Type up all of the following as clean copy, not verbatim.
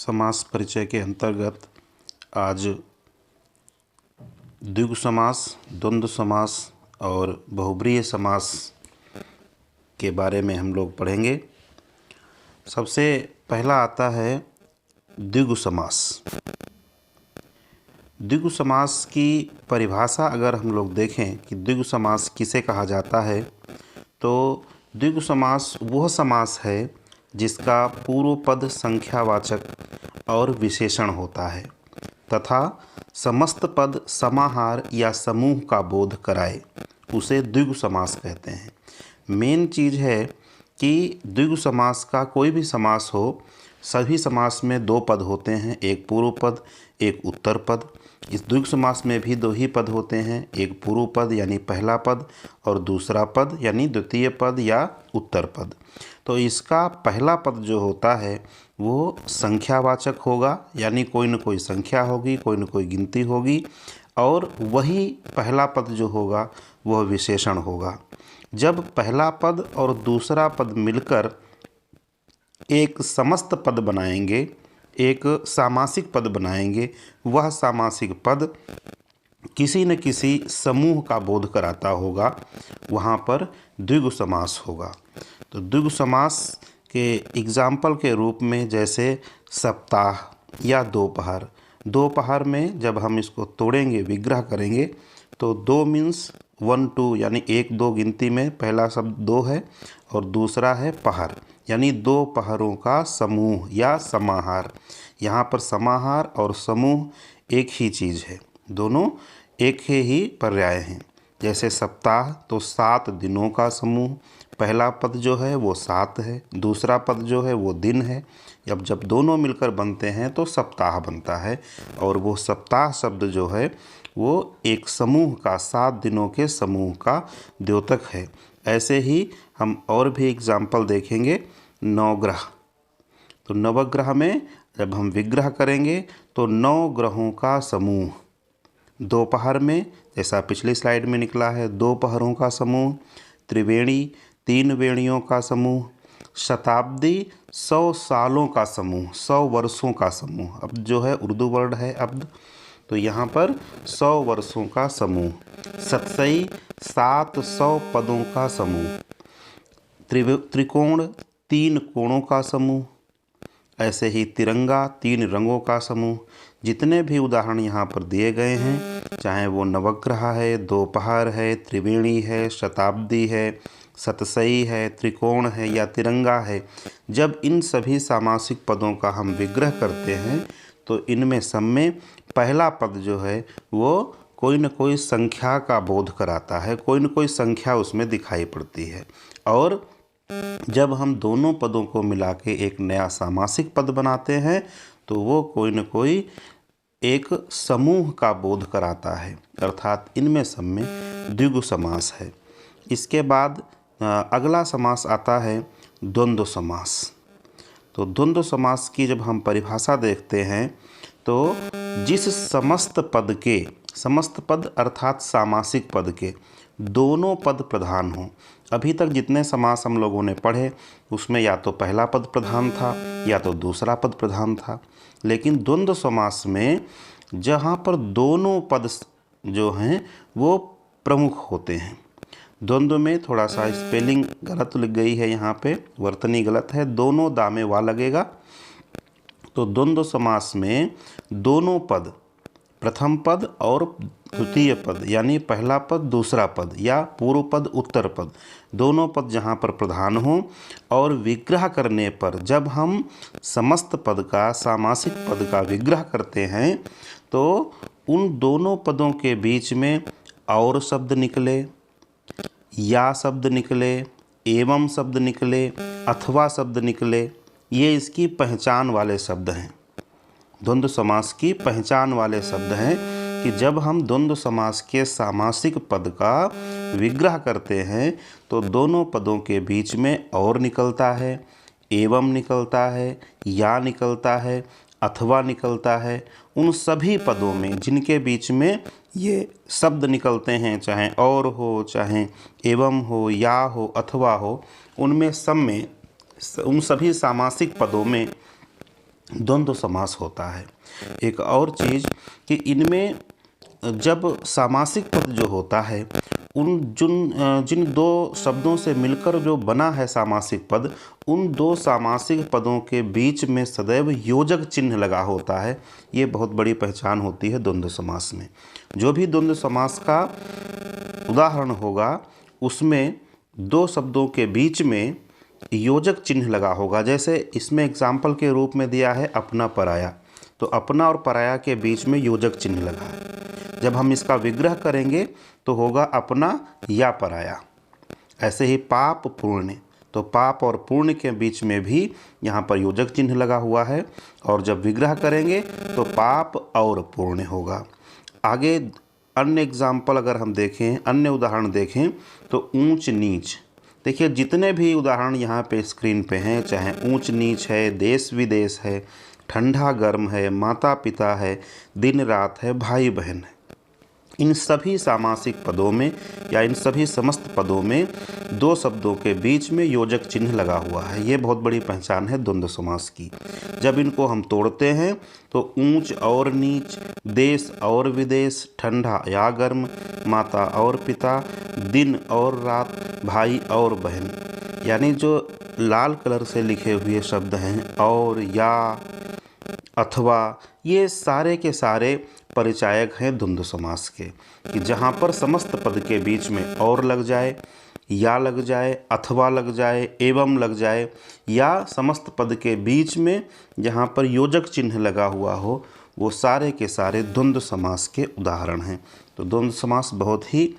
समास परिचय के अंतर्गत आज द्विगु समास, द्वंद्व समास और बहुब्रीहि समास के बारे में हम लोग पढ़ेंगे। सबसे पहला आता है द्विगु समास। द्विगु समास की परिभाषा अगर हम लोग देखें कि द्विगु समास किसे कहा जाता है, तो द्विगु समास वह समास है जिसका पूर्व पद संख्यावाचक और विशेषण होता है तथा समस्त पद समाहार या समूह का बोध कराए, उसे द्विगु समास कहते हैं। मेन चीज़ है कि द्विगु समास का कोई भी समास हो, सभी समास में दो पद होते हैं, एक पूर्व पद एक उत्तर पद। इस द्विगु समास में भी दो ही पद होते हैं, एक पूर्व पद यानी पहला पद और दूसरा पद यानी द्वितीय पद या उत्तर पद। तो इसका पहला पद जो होता है वो संख्यावाचक होगा, यानी कोई न कोई संख्या होगी, कोई न कोई गिनती होगी, और वही पहला पद जो होगा वह विशेषण होगा। जब पहला पद और दूसरा पद मिलकर एक समस्त पद बनाएंगे, एक सामासिक पद बनाएंगे, वह सामासिक पद किसी न किसी समूह का बोध कराता होगा, वहाँ पर द्विगु समास होगा। तो द्विगु समास के एग्जाम्पल के रूप में जैसे सप्ताह या दोपहर। दोपहर में जब हम इसको तोड़ेंगे, विग्रह करेंगे, तो दो मीन्स 1 2 यानी 1 2 गिनती में पहला शब्द दो है और दूसरा है पहर, यानी दो पहरों का समूह या समाहार। यहाँ पर समाहार और समूह एक ही चीज़ है, दोनों एक ही पर्याय हैं। जैसे सप्ताह तो 7 दिनों का समूह, पहला पद जो है वो 7 है, दूसरा पद जो है वो दिन है। अब जब दोनों मिलकर बनते हैं तो सप्ताह बनता है, और वो सप्ताह शब्द जो है वो एक समूह का, 7 दिनों के समूह का द्योतक है। ऐसे ही हम और भी एग्जाम्पल देखेंगे। नवग्रह, तो नवग्रह में जब हम विग्रह करेंगे तो 9 ग्रहों का समूह। दोपहर में जैसा पिछली स्लाइड में निकला है, दो पहरों का समूह। त्रिवेणी 3 वेणियों का समूह। शताब्दी 100 सालों का समूह, 100 वर्षों का समूह। अब जो है उर्दू वर्ड है अब्द, तो यहाँ पर 100 वर्षों का समूह। सतसई 700 पदों का समूह। त्रिकोण 3 कोणों का समूह। ऐसे ही तिरंगा 3 रंगों का समूह। जितने भी उदाहरण यहाँ पर दिए गए हैं, चाहे वो नवग्रह है, दोपहर है, त्रिवेणी है, शताब्दी है, सतसई है, त्रिकोण है या तिरंगा है, जब इन सभी सामासिक पदों का हम विग्रह करते हैं तो इनमें सब में पहला पद जो है वो कोई न कोई संख्या का बोध कराता है, कोई न कोई संख्या उसमें दिखाई पड़ती है। और जब हम दोनों पदों को मिला के एक नया सामासिक पद बनाते हैं तो वो कोई न कोई एक समूह का बोध कराता है, अर्थात इनमें सब में द्विगु समास है। इसके बाद अगला समास आता है द्वंद्व समास। तो द्वंद्व समास की जब हम परिभाषा देखते हैं तो जिस समस्त पद के, समस्त पद अर्थात सामासिक पद के दोनों पद प्रधान हों। अभी तक जितने समास हम लोगों ने पढ़े उसमें या तो पहला पद प्रधान था या तो दूसरा पद प्रधान था, लेकिन द्वंद्व समास में जहाँ पर दोनों पद जो हैं वो प्रमुख होते हैं। द्वंद्व में थोड़ा सा स्पेलिंग गलत लिख गई है, यहाँ पे वर्तनी गलत है, दोनों दामे वा लगेगा। तो द्वंद्व समास में दोनों पद, प्रथम पद और द्वितीय पद यानी पहला पद दूसरा पद या पूर्व पद उत्तर पद, दोनों पद जहाँ पर प्रधान हों और विग्रह करने पर जब हम समस्त पद का, सामासिक पद का विग्रह करते हैं तो उन दोनों पदों के बीच में और शब्द निकले, या शब्द निकले, एवं शब्द निकले, अथवा शब्द निकले, ये इसकी पहचान वाले शब्द हैं। द्वंद्व समास की पहचान वाले शब्द हैं कि जब हम द्वंद्व समास के सामासिक पद का विग्रह करते हैं तो दोनों पदों के बीच में और निकलता है, एवं निकलता है, या निकलता है, अथवा निकलता है। उन सभी पदों में जिनके बीच में ये शब्द निकलते हैं, चाहे और हो, चाहे एवं हो, या हो, अथवा हो, उनमें सब में, उन सभी सामासिक पदों में द्वंद्व समास होता है। एक और चीज़ कि इनमें जब सामासिक पद जो होता है जिन दो शब्दों से मिलकर जो बना है सामासिक पद, उन दो सामासिक पदों के बीच में सदैव योजक चिन्ह लगा होता है। ये बहुत बड़ी पहचान होती है द्वंद्व समास में। जो भी द्वंद्व समास का उदाहरण होगा उसमें दो शब्दों के बीच में योजक चिन्ह लगा होगा। जैसे इसमें एग्जाम्पल के रूप में दिया है अपना पराया, तो अपना और पराया के बीच में योजक चिन्ह लगा है। जब हम इसका विग्रह करेंगे तो होगा अपना या पराया। ऐसे ही पाप पुण्य, तो पाप और पुण्य के बीच में भी यहाँ पर योजक चिन्ह लगा हुआ है, और जब विग्रह करेंगे तो पाप और पुण्य होगा। आगे अन्य एग्जाम्पल अगर हम देखें, अन्य उदाहरण देखें तो ऊंच नीच। देखिए जितने भी उदाहरण यहाँ पे स्क्रीन पे हैं, चाहे ऊंच नीच है, देश विदेश है, ठंडा गर्म है, माता पिता है, दिन रात है, भाई बहन है, इन सभी सामासिक पदों में या इन सभी समस्त पदों में दो शब्दों के बीच में योजक चिन्ह लगा हुआ है। ये बहुत बड़ी पहचान है द्वंद्व समास की। जब इनको हम तोड़ते हैं तो ऊंच और नीच, देश और विदेश, ठंडा या गर्म, माता और पिता, दिन और रात, भाई और बहन, यानी जो लाल कलर से लिखे हुए शब्द हैं और, या, अथवा, ये सारे के सारे परिचायक हैं द्वंद्व समास के, कि जहाँ पर समस्त पद के बीच में और लग जाए, या लग जाए, अथवा लग जाए, एवं लग जाए, या समस्त पद के बीच में जहाँ पर योजक चिन्ह लगा हुआ हो, वो सारे के सारे द्वंद्व समास के उदाहरण हैं। तो द्वंद्व समास बहुत ही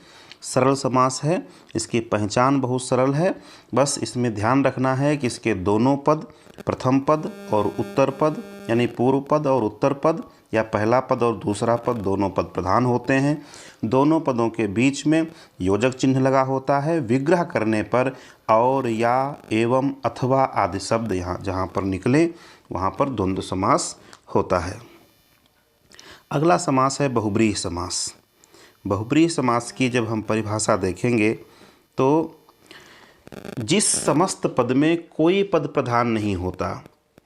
सरल समास है, इसकी पहचान बहुत सरल है। बस इसमें ध्यान रखना है कि इसके दोनों पद, प्रथम पद और उत्तर पद, यानी पूर्व पद और उत्तर पद, या पहला पद और दूसरा पद, दोनों पद प्रधान होते हैं। दोनों पदों के बीच में योजक चिन्ह लगा होता है। विग्रह करने पर और, या, एवं, अथवा आदि शब्द यहाँ जहाँ पर निकले वहाँ पर द्वंद्व समास होता है। अगला समास है बहुब्रीहि समास। बहुब्रीहि समास की जब हम परिभाषा देखेंगे तो जिस समस्त पद में कोई पद प्रधान नहीं होता,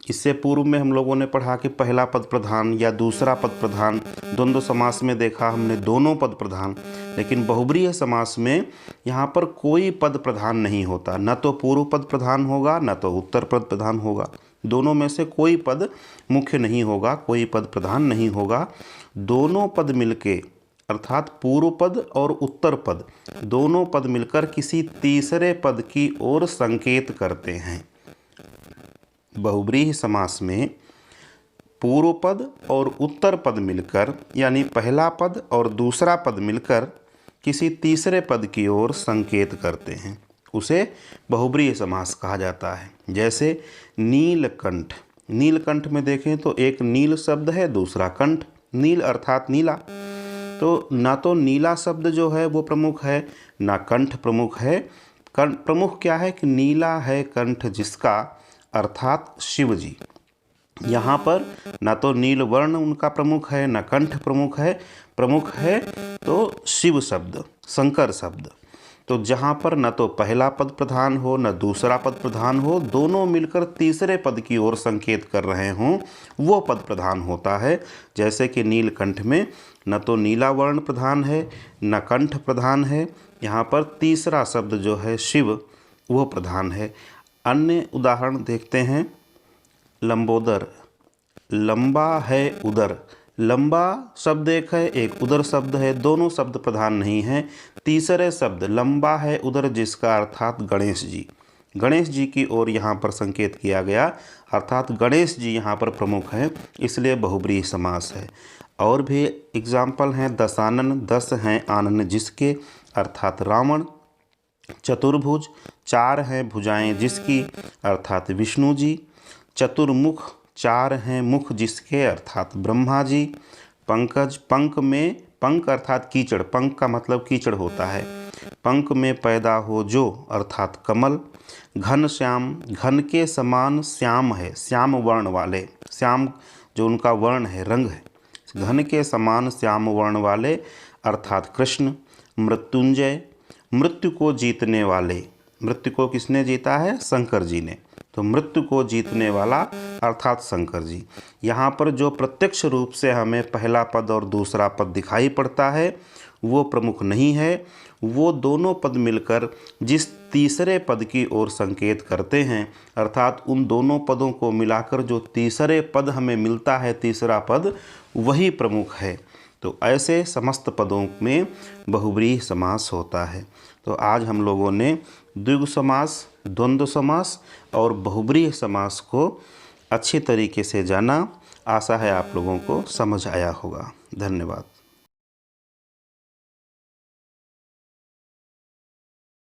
इससे पूर्व में हम लोगों ने पढ़ा कि पहला पद प्रधान या दूसरा पद प्रधान, द्वंद्व समास में देखा हमने दोनों पद प्रधान, लेकिन बहुब्रीहि समास में यहाँ पर कोई पद प्रधान नहीं होता। न तो पूर्व पद प्रधान होगा, न तो उत्तर पद प्रधान होगा, दोनों में से कोई पद मुख्य नहीं होगा, कोई पद प्रधान नहीं होगा। दोनों पद मिलके, अर्थात पूर्व पद और उत्तर पद, दोनों पद मिलकर किसी तीसरे पद की ओर संकेत करते हैं। बहुब्रीहि समास में पूर्व पद और उत्तर पद मिलकर, यानी पहला पद और दूसरा पद मिलकर किसी तीसरे पद की ओर संकेत करते हैं, उसे बहुब्रीहि समास कहा जाता है। जैसे नीलकंठ, नीलकंठ में देखें तो एक नील शब्द है, दूसरा कंठ, नील अर्थात नीला, तो ना तो नीला शब्द जो है वो प्रमुख है, ना कंठ प्रमुख है। प्रमुख क्या है कि नीला है कंठ जिसका, अर्थात शिव जी। यहाँ पर ना तो नील वर्ण उनका प्रमुख है, ना कंठ प्रमुख है तो शिव शब्द, शंकर शब्द। तो जहाँ पर न तो पहला पद प्रधान हो न दूसरा पद प्रधान हो, दोनों मिलकर तीसरे पद की ओर संकेत कर रहे हों, वो पद प्रधान होता है। जैसे कि नीलकंठ में न तो नीला वर्ण प्रधान है न कंठ प्रधान है, यहाँ पर तीसरा शब्द जो है शिव वो प्रधान है। अन्य उदाहरण देखते हैं। लंबोदर, लंबा है उदर, लंबा शब्द एक है, एक उदर शब्द है, दोनों शब्द प्रधान नहीं हैं। तीसरे शब्द लंबा है उदर जिसका अर्थात गणेश जी, गणेश जी की ओर यहाँ पर संकेत किया गया, अर्थात गणेश जी यहाँ पर प्रमुख हैं, इसलिए बहुब्रीहि समास है। और भी एग्जाम्पल हैं। दशानन, दस हैं आनन जिसके, अर्थात रावण। चतुर्भुज, चार हैं भुजाएं जिसकी, अर्थात विष्णु जी। चतुर्मुख, चार हैं मुख जिसके, अर्थात ब्रह्मा जी। पंकज, पंक में, पंक अर्थात कीचड़, पंक का मतलब कीचड़ होता है, पंक में पैदा हो जो, अर्थात कमल। घन श्याम, घन के समान श्याम है, श्याम वर्ण वाले, श्याम जो उनका वर्ण है, रंग है, घन के समान श्याम वर्ण वाले, अर्थात कृष्ण। मृत्युंजय, मृत्यु को जीतने वाले, मृत्यु को किसने जीता है, शंकर जी ने, तो मृत्यु को जीतने वाला अर्थात शंकर जी। यहाँ पर जो प्रत्यक्ष रूप से हमें पहला पद और दूसरा पद दिखाई पड़ता है वो प्रमुख नहीं है, वो दोनों पद मिलकर जिस तीसरे पद की ओर संकेत करते हैं, अर्थात उन दोनों पदों को मिलाकर जो तीसरे पद हमें मिलता है, तीसरा पद, वही प्रमुख है। तो ऐसे समस्त पदों में बहुब्रीहि समास होता है। तो आज हम लोगों ने द्विगु समास, द्वंद्व समास और बहुब्रीहि समास को अच्छी तरीके से जाना। आशा है आप लोगों को समझ आया होगा। धन्यवाद।